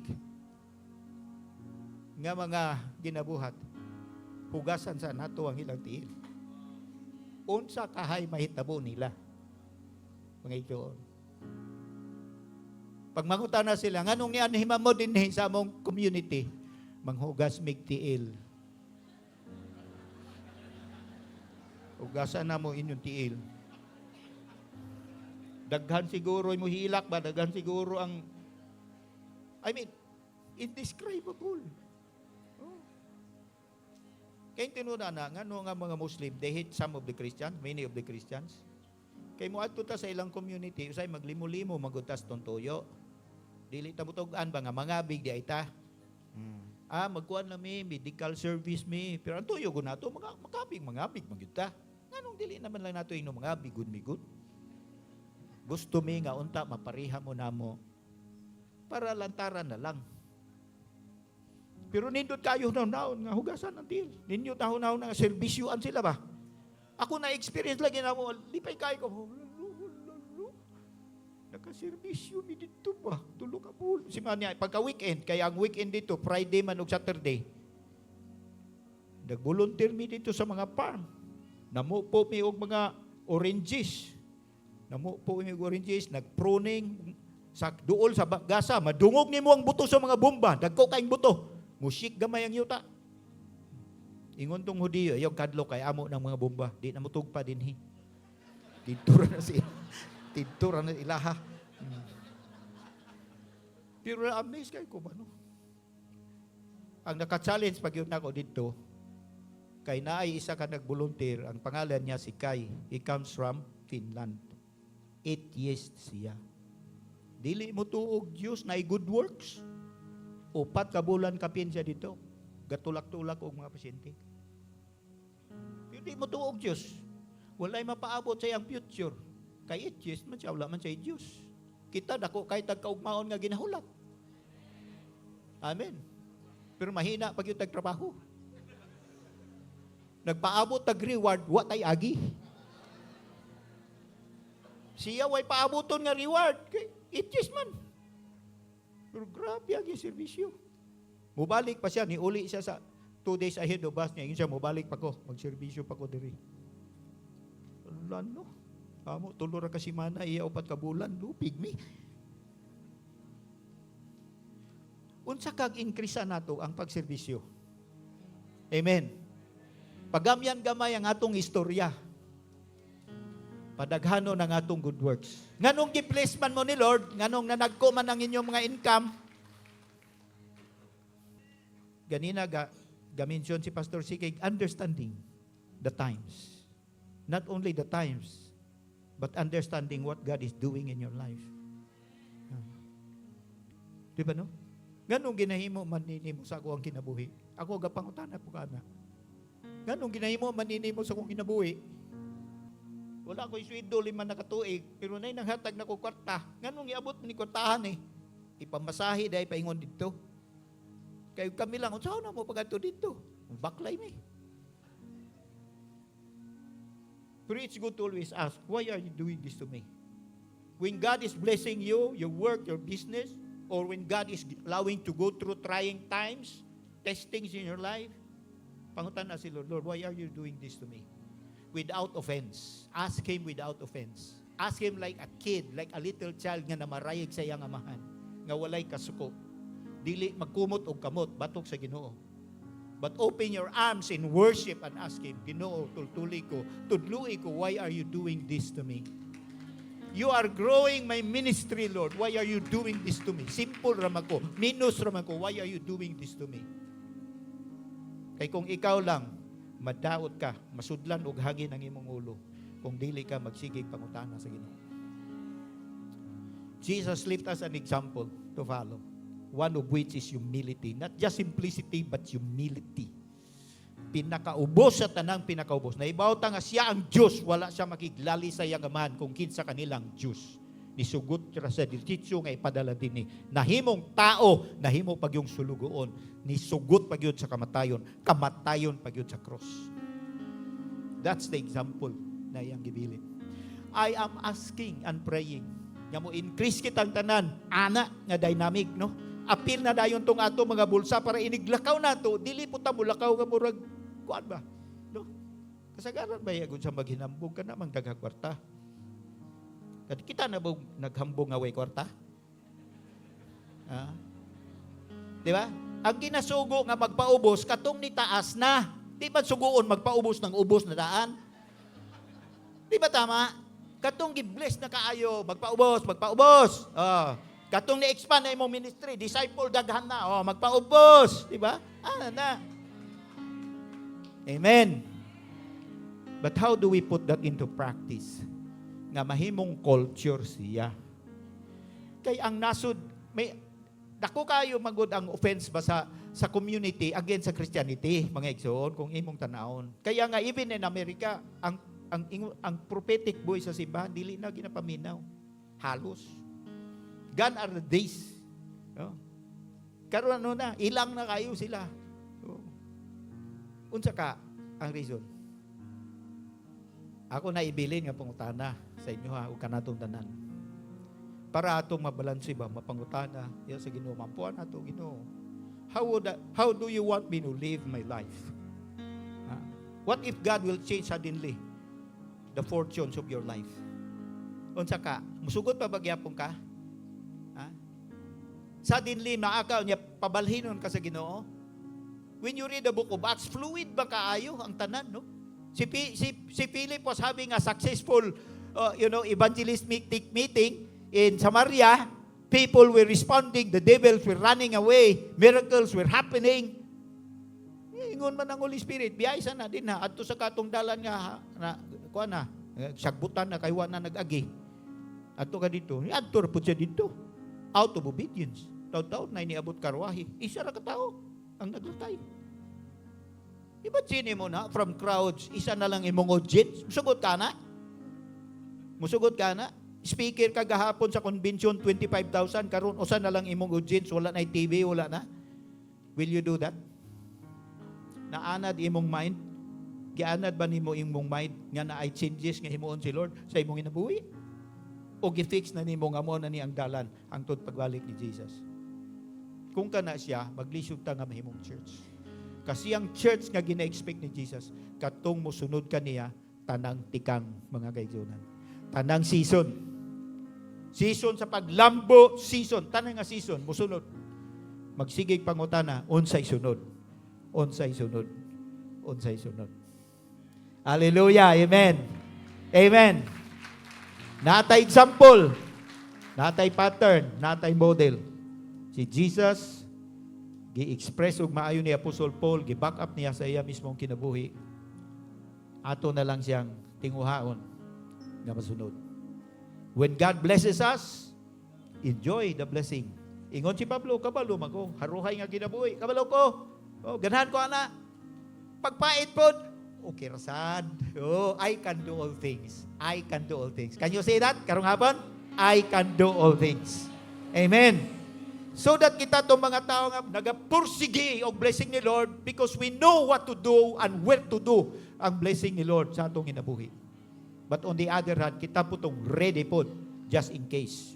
nga mga ginabuhat, hugasan sa nato ang ilang tiil? Unsa kahay mahitabo nila? Mga igsoon. Pag mangutana sila, nganong niyan himamo din sa among community, manghugas mig tiil. Hugasan na mo inyong tiil. Daghan siguro mo hilak ba? Daghan siguro ang, indescribable. Oh. Kaya tinuna na, nga mga Muslim, they hate some of the Christians, many of the Christians. Kaya mo adto ta sa ilang community, usay maglimo-limo, magutas tong tuyo. Dili ta butugan ba nga mangabig di ay ta. Magkuhan na medical service pero ang tuyo ko na to, mangabig magyud ta. Nganong dili naman lang nato inom mga bigod-bigod? Gusto nga unta, mapariha mo na mo para lantaran na lang. Pero nindot kayo naon nga hugasan ang tiil. Ninyo tahon-tahon nga serbisyuan sila ba? Ako na-experience lagi na mo, lipay kayo ko. Nakaservisyo mi dito ba? Tulo ka po. Si Manya, pagka-weekend, kaya ang weekend dito, Friday man o Saturday, nag-volunteer mi dito sa mga farm. Namupo mi og mga oranges. Nag-pruning, sa duol sa gasa, madungog ni mo ang buto sa mga bomba, dagko kaing buto. Musik gamay ang yuta. Ingon tong Hudiyo, yung kadlo kay amo ng mga bomba, di na mutug pa dinhi. Tintura na ilaha. Pero na-amaze kayo ko ba, no? Ang naka-challenge pag yun ako dito, kay naay isa ka nag-volunteer, ang pangalan niya si Kai. He comes from Finland. 8 years siya. Dili mo tuog Diyos na good works. 4 ka bulan kapin siya dito. Gatulak-tulak og mga pasyente. Hindi mo tuog Diyos. Walay mapaabot sa iyang future. Kay 8 years man siya, wala man siya Diyos. Kita dako kay tagkaugmaon nga ginahulat. Amen. Pero mahina pag yung tagtrabaho. Nagpaabot tag reward, what ay agi. Siya way paaboton nga reward. Kay 8 years man. Pero grabe ang yung servisyo. Mubalik pa siya, niuli siya sa 2 days ahead of bus niya. Yun siya, mubalik pa ko. Magservisyo pa ko diri. Wala no. Amo, tulura ka si mana, iya 4 ka bulan, lupig mi. Unsa kag inkrisa nato ang pagserbisyo. Amen. Pagamyan gamay ang atong istorya. Padaghano ng atong good works. Nganong gi-bless man mo ni Lord, nganong nanagko man ang inyong mga income. Ganina ga-mention si Pastor Sikig, understanding the times. Not only the times, but understanding what God is doing in your life. Di ba no? Ganong ginahimo maninimo sa ako ang kinabuhi. Ako gapangutana po kana. Ganong ginahimo maninimo sa akong kinabuhi. Wala ko isweldo 5 na katuig, pero nay nanghatag na ko kwarta. Ganong iabot mo ni kwartahan eh. Ipamasahe dahil paingon dito. Kaya kami lang, unsaon na mo pagato dito? Baklay mi. Pero it's good to always ask, why are you doing this to me? When God is blessing you, your work, your business, or when God is allowing to go through trying times, testings in your life, pangutan na si Lord, Lord, why are you doing this to me? Without offense. Ask Him without offense. Ask Him like a kid, like a little child nga namarayag sa iyang amahan, nga walay kasuko. Dili magkumot og kamot, batok sa Ginoo. But open your arms in worship and ask Him, Ginoo, tultuli ko, tudlui ko, why are you doing this to me? You are growing my ministry, Lord. Why are you doing this to me? Simple raman ko, minus raman ko, why are you doing this to me? Kay kung ikaw lang, madaot ka, masudlan og hangin ang imong ulo, kung dili ka magsigig pangutana sa Ginoo. Jesus left us an example to follow. One of which is humility. Not just simplicity, but humility. Pinakaubos sa tanang pinakaubos. Naibaw ta nga siya ang Diyos, wala siya makiglali sa iyang amahan kung kinsa kanilang Diyos. Nisugot siya sa diretso nga ipadala din ni. Nahimong tao, nahimo pag yung sulugoon. Nisugot pag yun sa kamatayon. Kamatayon pag yun sa cross. That's the example na iyang gibilin. I am asking and praying. Nga mo increase kitang tanan. Ana nga dynamic, no? Apil na dayon tong ato mga bulsa para iniglakaw nato. Dili po ta mulakaw nga murag kuan ba? No? Kasagaran ba yagon sa maghinambog ka na mangdaghang kwarta? Kad kita na ba naghambong nga way kwarta? Di ba? Ang ginasugo nga magpaubos, katong ni taas na. Di ba suguon magpaubos ng ubos na daan? Di ba tama? Katong gi-bless na kaayo, magpaubos. Katong ni-expand na imong ministry, disciple daghan na, magpaubos. Di ba? Na. Amen. But how do we put that into practice? Nga mahimong culture siya. Kay ang nasud, may dako kayo magud ang offense ba sa community against sa Christianity, mga igsoon, kung imong tanawon. Kaya nga even in America, ang prophetic voice sa simbahan dili na ginapaminaw. Halos. Gone are the days. No? Karon na, ilang na kayo sila. Unsa ka ang reason? Ako na ibilin nga pangutana sa inyo ha, o kanatong tanan. Para atong mabalanse ba, mapangutana, ya sa Ginoo, mampuan ato Ginoo. How do you want me to live my life? What if God will change suddenly the fortunes of your life? Unsa ka? Musugot pa bagyapon ka? Suddenly, maakaw niya, pabalhinon ka sa Ginoo? When you read the book of Acts, fluid ba kaayo ang tanan, no? Si Philip was having a successful, evangelistic meeting in Samaria. People were responding. The devils were running away. Miracles were happening. Ingon man ang Holy Spirit. Biyaysa na din ha. Adto sa katong dalan nga, sagbutan na kaywa na nag-agi. Adto ka dito. Adto ra pud siya dito. Out of obedience. Taw-taw na iniabot karwahi. Isa ra ka tao ang naglatay. Iba sini mo na, from crowds, isa na lang imong audience. Musugot ka na? Musugot ka na? Speaker ka gahapon sa convention, 25,000, karon usa na lang imong audience, wala na TV, wala na. Will you do that? Naanad imong mind? Gianad ba nimo imong mind nga na ay changes nga himuon si Lord sa imong inabuhi? O gi-fix na nimo nga mo na ni ang dalan hangtod pagbalik ni Jesus? Kung kana siya, maglisod ta nga mahimong church. Kasi ang church nga gina-expect ni Jesus, katong musunod kaniya, tanang tikang mga kaigsoonan. Tanang season. Season sa paglambo, season. Tanang nga season, musunod. Magsigig pangutana, unsay sunod. Unsay sunod. Unsay sunod. Hallelujah. Amen. Amen. Natay example. Natay pattern. Natay model. Si Jesus, gi-express og maayo ni Apostol Paul, gi-back up niya sa iya mismong kinabuhi. Ato na lang siyang tinguhaon nga masunod. When God blesses us, enjoy the blessing. Ingon si Pablo, kabalo man ko, haruhay nga kinabuhi. Kabalo ko, ganahan ko ana. Pagpait pod, okay rasad. I can do all things. I can do all things. Can you say that? Karong hapon? I can do all things. Amen. So that kita itong mga tao nga nagapursige og blessing ni Lord because we know what to do and where to do ang blessing ni Lord sa atong inabuhi. But on the other hand, kita po itong ready po just in case.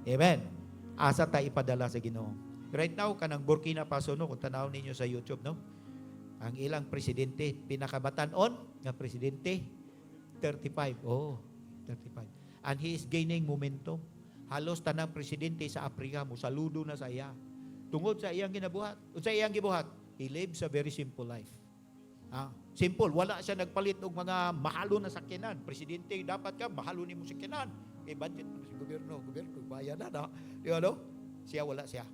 Amen. Asa tayo ipadala sa Ginoo. Right now, kanang Burkina Faso, no, kung tanaw ninyo sa YouTube, no? Ang ilang presidente, pinakabatanon nga presidente, 35. 35. And he is gaining momentum. Halos tanang presidente sa Afrika mo, saludo na sa iya. Tungod sa iyang ginabuhat. O sa iyang gibuhat, he lives a very simple life. Simple. Wala siya nagpalit og mga mahalo na sakyanan. Presidente, dapat ka, mahalo ni mo sakyanan. Budget mo sa gobyerno, bayan na. Siya, wala siya.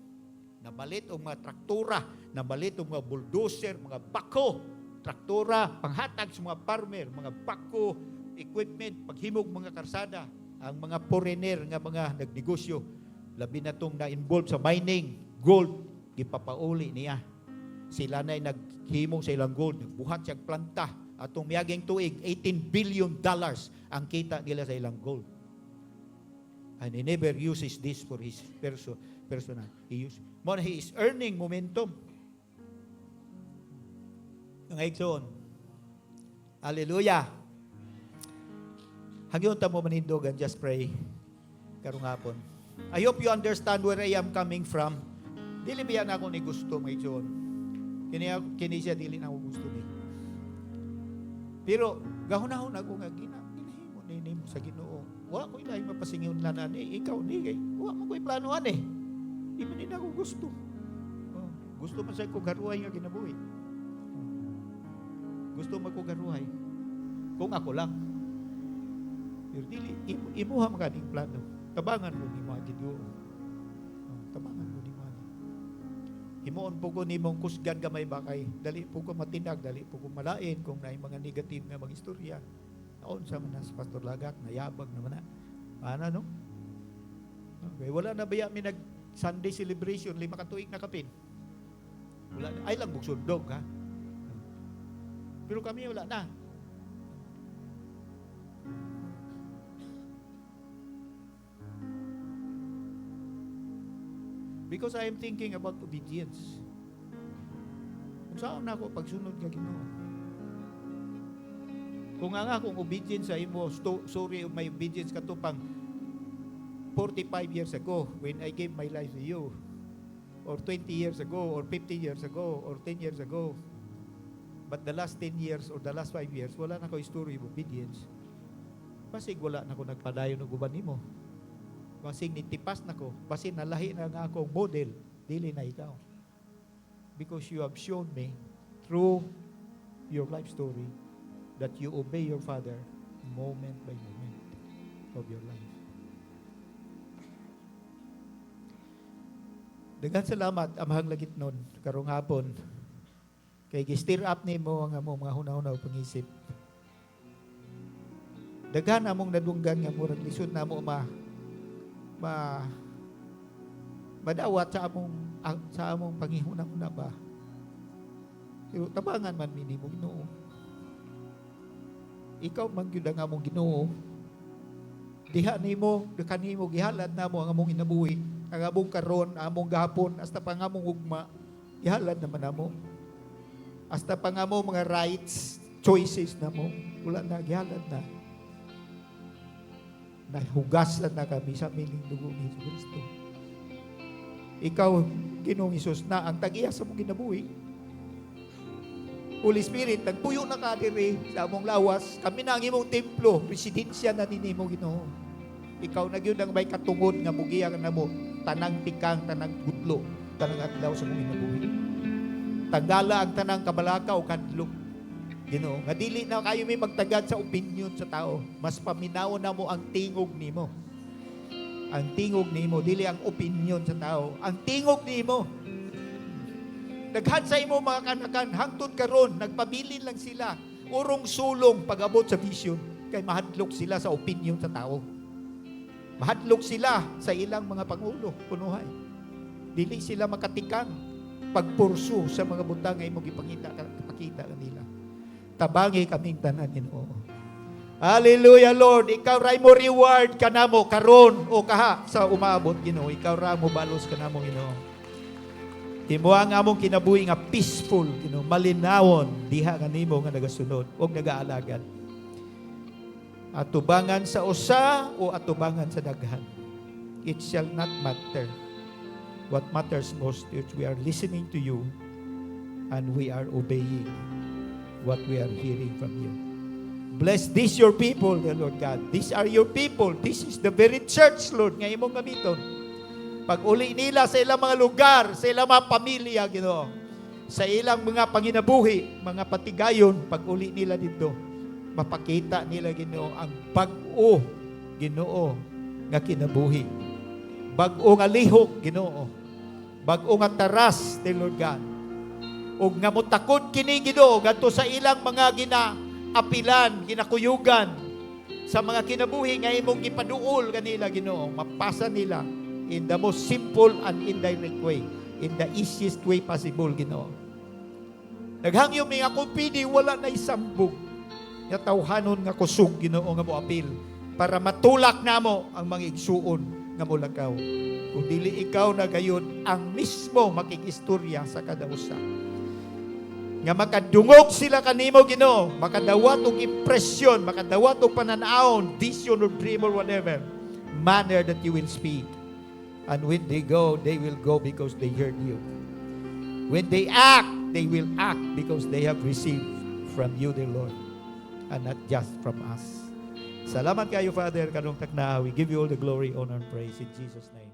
Nabalit og mga traktura, nabalit og mga bulldozer, mga bako, traktura, panghatag sa mga farmer, mga bako, equipment, paghimog mga karsada. Ang mga foreigner nga mga nagnegosyo, labi na itong na-involve sa mining, gold, gipapauli niya. Sila na'y naghimong sa ilang gold, nagbuhat siyang planta. Atong miyaging tuig, $18 billion ang kita nila sa ilang gold. And he never uses this for his personal. He is earning momentum. Ang igsoon. Hallelujah. Hangyon ta mo manindog and just pray. Karong hapon. I hope you understand where I am coming from. Dili biya na ako ni gusto mga igsoon. Kini siya dili na ako gusto ni. Pero gahunahon ako nga ginahimo ni mo sa Ginoo. Wa ko ilahi mapasingon na ani ikaw ni kay wa mo ko'y planoan eh. Di man din ako gusto. Gusto man sa ko garuhay nga ginabuhi. Gusto man ko garuhay. Kung ako lang. Pero dili imuha man kaning plano. Tabangan mo ni mga Ginoo. Tabangan mo ni mga. Himuon po ko nimong kusgan gamay bakay. Dali po ko matinag, dali po ko malain kung naay mga negative nga mga istorya. Naon sa man sa Pastor Lagak, nayabag naman na. Paano, no? Okay, wala na baya mi nag Sunday celebration, 5 ka tuig na kapin. Wala na. Ay lang bugsundog, ha? Pero kami wala na. Because I am thinking about obedience. Kung saan na ako pagsunod ka Ginoo. Kung nga akong obedience sa imo, sorry of my obedience katupang 45 years ago when I gave my life to you, or 20 years ago, or 50 years ago, or 10 years ago. But the last 10 years or the last 5 years, wala na ko history of obedience. Basig wala na ko nagpadayon ng guban nimo. Basig nitipas na ko. Basig nalahi na nga akong model. Dili na ikaw. Because you have shown me through your life story that you obey your Father moment by moment of your life. Daghang salamat, Amahang Langit nun, karong hapon, kay gi-stir up nimo ang among mga hunaw-hunaw pangisip. Daghan among nadunggan nga murag lisod na mo madawat sa among pangihuna-huna ba. Pero tabangan man minimo Ginoo. Ikaw man gyud ang among Ginoo. Diha nimo, kanimo gihalad namo ang among inabuhi, ang among karon, ang among gahapon, hasta pa ang among ugma, gihalad naman namo. Hasta pa ang among mga rights, choices namo, wala na gihalad na. Nahugasan na kami sa miling dugo ni Kristo. Ikaw, Ginoong Hesus, na ang tag-iya sa mong ginabuhi. Holy Spirit, nagpuyo na ka diri sa among lawas. Kami na ang imong templo, residensya na ninimo Ginoo. Ikaw na gyud ang may katungod nga mugiya na mo tanang tikang, tanang gudlo, tanang adlaw sa mong ginabuhi. Tagala ang tanang kabalakaw kadlok. Ginoo, nga dili na kayo may magtagad sa opinion sa tao. Mas paminaw na mo ang tingog nimo. Ang tingog nimo, dili ang opinion sa tao. Ang tingog nimo. Daghan sa imo mga kanakan, hangtod karon, nagpabilin lang sila. Urong sulong pag-abot sa vision. Kay mahadlok sila sa opinion sa tao. Mahadlok sila sa ilang mga pangulo, punuhay. Dili sila makatikang pagpursu sa mga butang nga imong ipakita nila. Tabangi kaming tanan Ginoo. Hallelujah Lord, ikaw ray mo reward kanamo karon o kaha sa umaabot Ginoo. Ikaw ra mo balos kanamo Ginoo. Imo ang among kinabuhi nga peaceful, malinawon, diha kanimo nga nagasunod o nagaalagad. Atubangan sa usa o atubangan sa daghan. It shall not matter. What matters most is we are listening to you and we are obeying what we are hearing from you. Bless this your people, the Lord God. These are your people. This is the very church, Lord, nga imong gamiton. Pag-uli nila sa ilang mga lugar, sa ilang mga pamilya, Ginoo, sa ilang mga panginabuhi, mga patigayon, pag-uli nila dito, mapakita nila, Ginoo, ang bag-o, Ginoo, nga kinabuhi. Bag-o nga lihok, Ginoo. Bag-o nga taras, the Lord God. O nga mutakod kini, Ginoo, gadto sa ilang mga ginaapilan, ginakuyugan, sa mga kinabuhi nga imong gipaduol kanila, Ginoo, mapasa nila in the most simple and indirect way, in the easiest way possible, Ginoo. Naghangyo mi nga kupidi wala na isambog. Nga tawhanon nga kusog, Ginoo, nga moapil. para matulak namo ang mga igsuon nga mulakaw. Kung dili ikaw na gayon ang mismo makikistorya sa kada usa. Nga makadungog sila kanimo Ginoo, makadawat og impression, makadawat og pananaon, vision or dream or whatever manner that you will speak. And when they go, they will go because they heard you. When they act, they will act because they have received from you, dear Lord, and not just from us. Salamat kayo, Father, kanong takna. We give you all the glory, honor, and praise in Jesus' name.